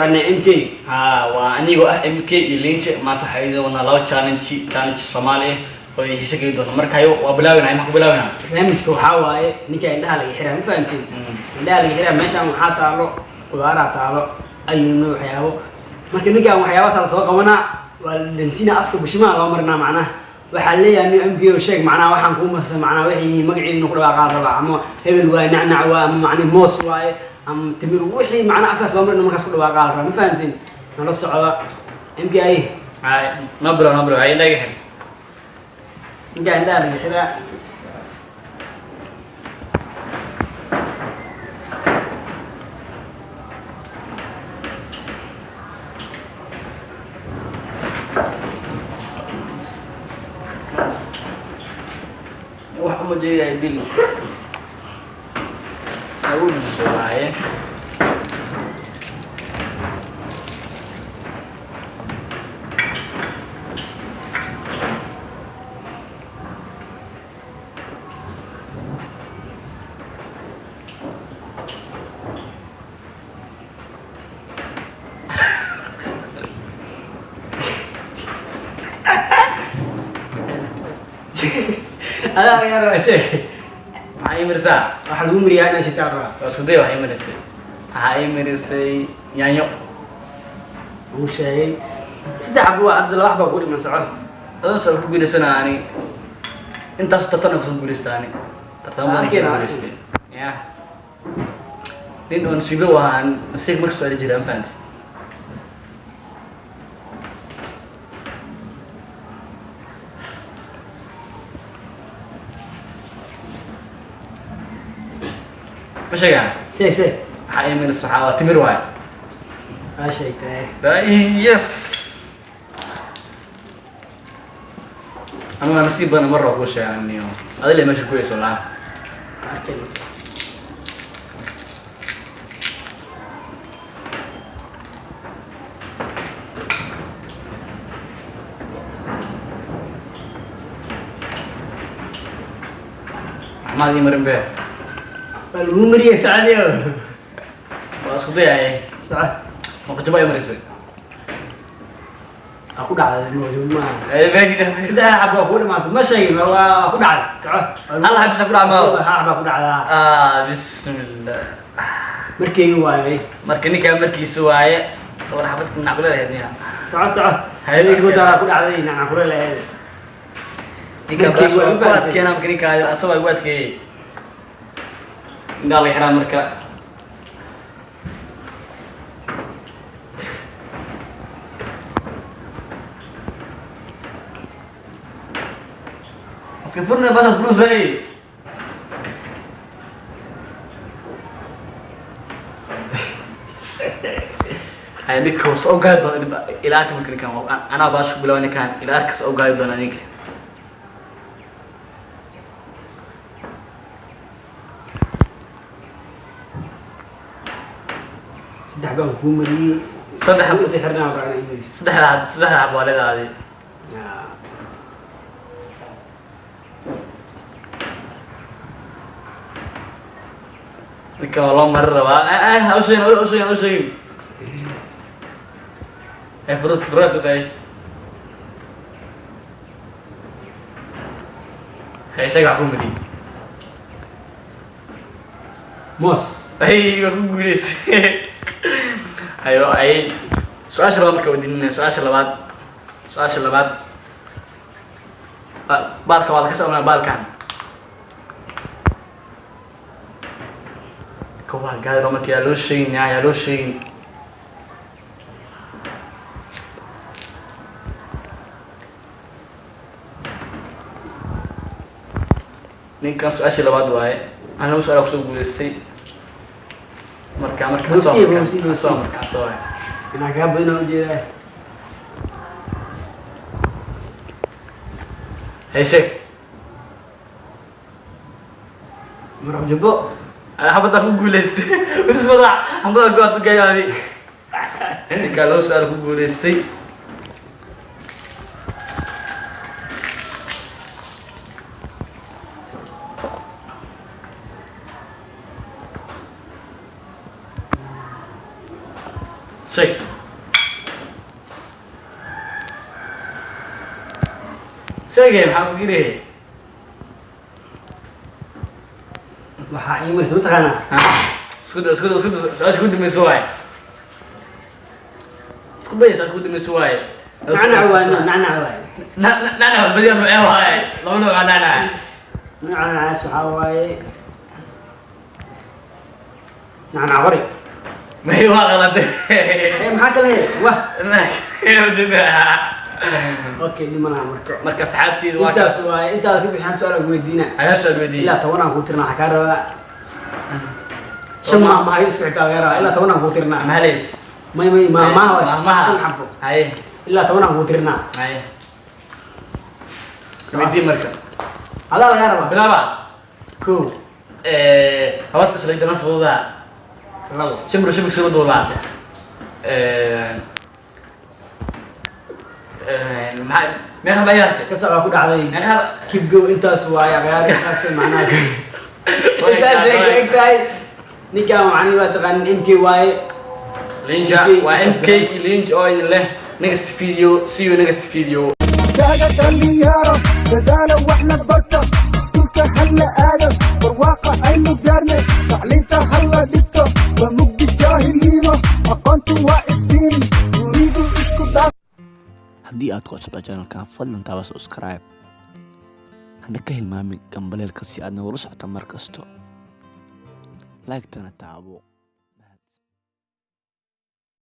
أنا MK وأني جوا MK Liinja ما تحيده ونلاو challenge Somali ويسكي دون مركايو وبلاوينا ما بلاوينا barnaamijka waxaa waaye ninka indhaha laga xiraa ma fahantiin indhaha laga xiraa meeshaan waxaa taalo qudaara taalo ayuu waxyaabo marka ninkaan waxyaabahaas la soo qabanaa waa dhansiina afka bushimaha loo marinaa macnaha waxaa leeyahay MK oo sheeg macnaha waxaan ku masay macnaha wixii magaciisa ku dhawaaqaa raba ama hebel waa nacnac waa ama macnaha moos waaye am timir wixii macnaha afkaas loo marina markaas ku dhawaaqaa raba ma fahantiin nala socda MK ay nabro ay laga xir ninka indhaha laga xiraa waxaan u jeedaa dil awood soo lahaye هذا يا رئيسي هاي مرسا واحد عمري أنا شتاقة وسودي هاي مرسي هاي مرسي يانيو وش هي صدق أبو عبد الله أحبه أقول من سعر هذا سؤال كبير سنة يعني أنت استطعت نقصد بوليستاني ترتمون كده بوليستي يا لين ونسيبه عن السيف مرسو على جيران فانتي مش يعني شيء حقيقي من الصحابة تمر واحد ما شيء يس أنا نسيب أنا مرة أقول يعني هذا اللي ماشي كويس ولا أحمد يمرن به العمري سعدي وأصدق يعني سعد ما كنت باي مرسي أقول على الموضوع إيه باقي ده أبغى أقول ما ما شيء ما أقول على سعد الله يحبس أقول على ما أحب أقول على بسم الله مركي واي مركني كان مركي سواية طبعا حبيت نقول لها هذه سعد هاي يقول ده أقول على هنا أقول له هذا مركي وقت كنا مركني كان أسوأ وقت كي قال لي حرام مركا سافرنا بس فلوس زي هذيك هو سو قاعد الى اخر ممكن كان انا باش بلوني كان الى اخر سو قاعد انا هذيك صدق بقى عمري صدق أبو سحرنا وقعنا إنجليز صدق ابو ولد هذه لك والله مرة بقى أوشين فروت بس هي شيء عقوم دي موس أيوة كويس أيوة أي سؤال شلون مكودين سؤال شلون بالك والله كسرنا بالكان كوال قال رومك يا لوشين ninkan su-aashii labaad waaye anuu su-aal kusoo guuleystay markaa soo inaa kaa badan u jeedaa hey sheeg maraq jubbo xabadda ku guuleystay ismada xabadda go'aad gayaadi ninkaa loo su-aal ku guuleystay شيء شايف حاول كده waxaa ii marsi mataqaanaa اسكت من سواي اسكت من سواي nacnac waaye nacnac waaye نعم بدي أروح هاي لو نوع نعم nacnacaas waxaa waaye nacnac qori ما هي غلط maxaa kale wah ما هي جدا okay dhimanaa marka مركز حابتي intaas waaye intaas ka bixiyaan su'aal aan weydiina على سؤال ودي ilaa 10 aan ku tirnaa waxaa kaa rabaa shan maamaha isku xigtaa laga rabaa ilaa 10 aan ku tirnaa معليش may maamaha waa shan xabo هاي ilaa 10 aan ku tirnaa هاي ودي مركز adaa laga rabaa بلا بقى ko هواش بس اللي دمشق وضع labo شمرو شبك سوى دولار ما هو بيارك kasoo waa ku dhacday يعني هذا keep go intaas waaye aqyaarkaas macnaha intaas ay egtahay ninkaan macni waa taqaan MK waaye لينجا وMK لينج اويل له next video see you next video استاجت الليارة بدانا واحنا برتا اسكولك هلا آدم برواقع اي مقارنة تعليمتا هلا دكتور ومجد الجاهلينة اقانتو واقف دين يريدوا اسكو داك haddii aad ku cusubtaa channelkan fadlan taaba subscribe hana ka hilmaamin gambaleelka si aad nagula socoto mar kasto like tana taabo